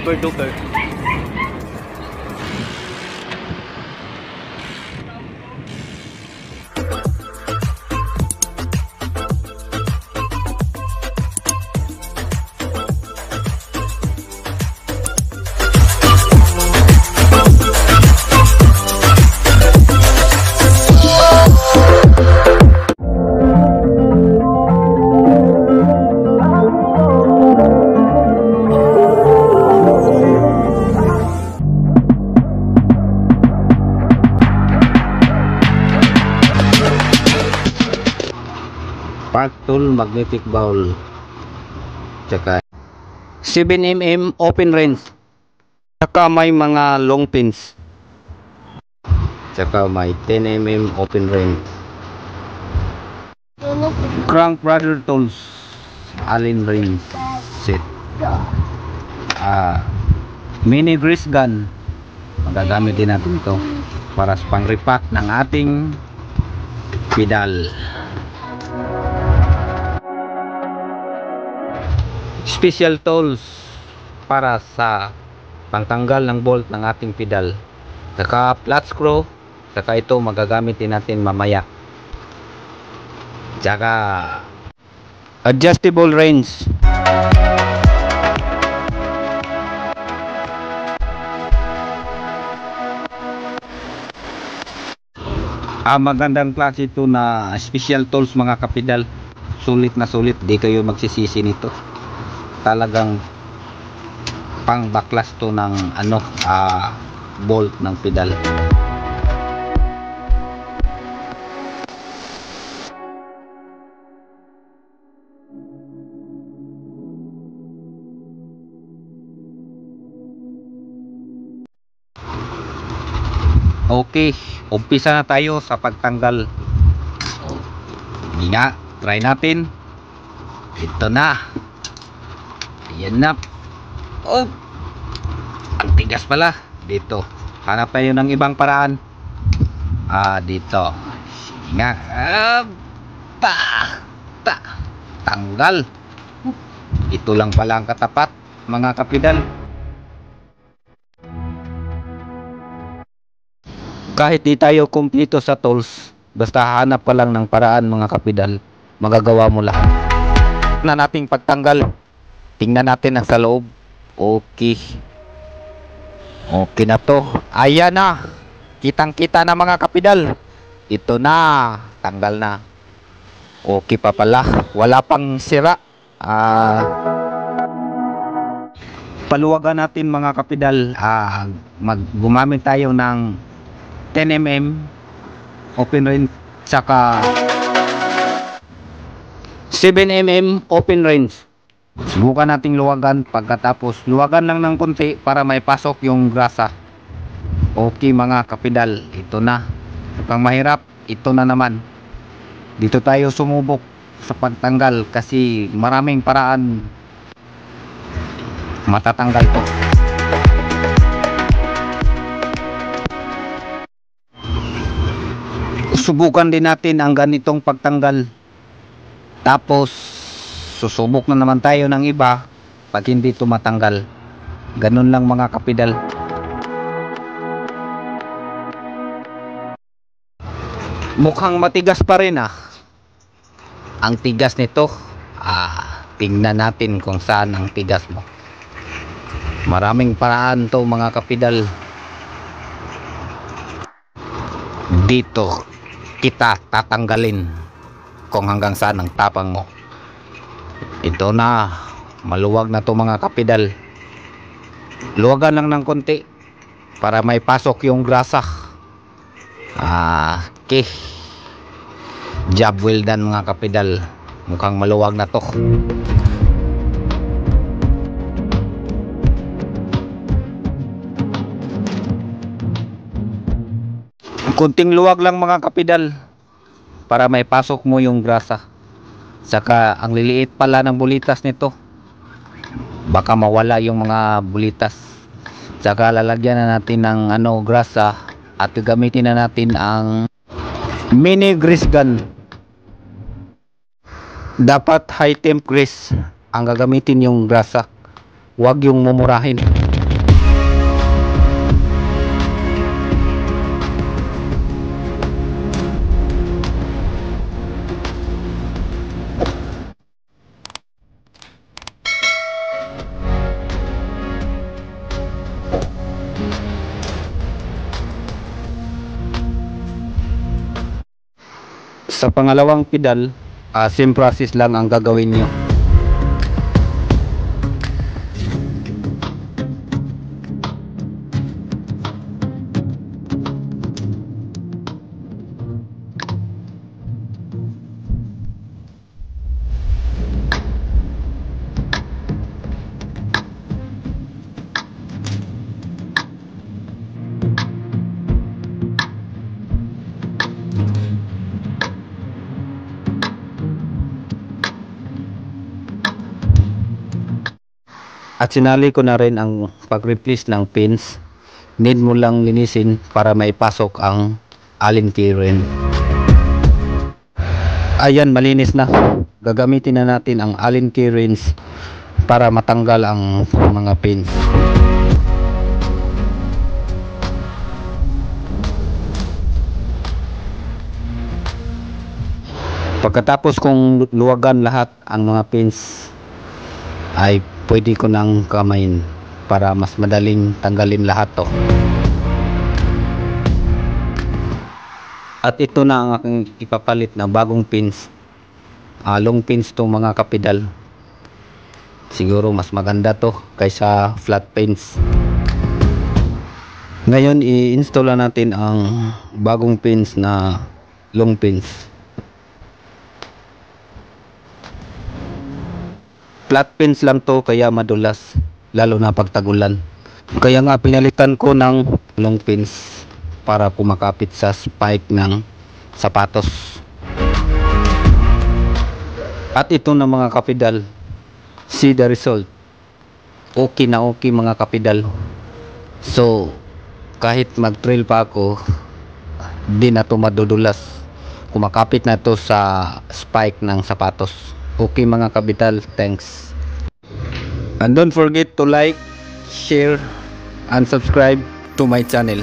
Super duper. Park tool magnetic bowl, tsaka 7mm open range, tsaka may mga long pins, tsaka may 10mm open range. Crank brother tools, Allen range set. mini grease gun. Magagamit din natin ito para sa pang repack ng ating pedal. Special tools Para sa pangtanggal ng bolt ng ating pedal, saka flat screw, saka ito magagamit din natin mamaya, tsaka adjustable range. magandang klase ito na special tools mga kapedal. Sulit na sulit, di kayo magsisisi nito. Talagang pang baklas to ng bolt ng pedal. Okay, umpisa na tayo sa pagtanggal. Hindi nga, try natin. Ito na. Ayan na. Oh, ang tigas pala. Dito, hanap tayo ng ibang paraan. Dito. Sige nga. Tanggal. Ito lang pala ang katapat, mga kapedal. Kahit di tayo kumpleto sa tools, basta hanap ka lang ng paraan mga kapedal, magagawa mo lahat. Na nating pagtanggal, tingnan natin ang sa loob. Okay, okay na to. Ayan na, kitang kita na mga kapedal. Ito na, tanggal na. Okay pa pala, wala pang sira. Paluwagan natin mga kapedal. Gumamit tayo ng 10mm open range, saka 7mm open range. Subukan nating luwagan. Pagkatapos luwagan lang ng konti para may pasok yung grasa. Okay mga kapedal, ito na. Pang mahirap, ito na naman. Dito tayo sumubok sa pagtanggal kasi maraming paraan matatanggal to. Subukan din natin ang ganitong pagtanggal. Tapos susubok na naman tayo ng iba pag hindi ito matanggal. Ganun lang mga kapedal. Mukhang matigas pa rin ang tigas nito. Tingnan natin kung saan ang tigas mo. Maraming paraan to mga kapedal. Dito kita tatanggalin kung hanggang saan ang tapang mo. Ito na, maluwag na to mga kapedal. Luwagan lang ng konti para may pasok yung grasa. Okay, job well done mga kapedal. Mukhang maluwag na to. Kunting luwag lang mga kapedal para may pasok mo yung grasa. Saka ang liliit pala ng bulitas nito, baka mawala yung mga bulitas. Saka lalagyan na natin ng grasa at gagamitin na natin ang mini grease gun. Dapat high temp grease ang gagamitin yung grasa, huwag yung mumurahin. Sa pangalawang pedal, same process lang ang gagawin nyo. At sinali ko na rin ang pag-replace ng pins. Need mo lang linisin para maipasok ang Allen key ring. Ayan, malinis na. Gagamitin na natin ang Allen key rings para matanggal ang mga pins. Pagkatapos kong luwagan lahat ang mga pins, ay pwede ko nang kamayin para mas madaling tanggalin lahat to. At ito na ang aking ipapalit na bagong pins. Long pins to mga kapedal. Siguro mas maganda to kaysa flat pins. Ngayon i-install na natin ang bagong pins na long pins. Flat pins lang to kaya madulas, lalo na pagtagulan. Kaya nga pinalitan ko ng long pins para kumakapit sa spike ng sapatos. At ito na mga kapedal, see the result. Okay na okay mga kapedal. So kahit mag trail pa ako, di na to madudulas. Kumakapit na to sa spike ng sapatos. Okay mga kapedal, thanks. And don't forget to like, share, and subscribe to my channel.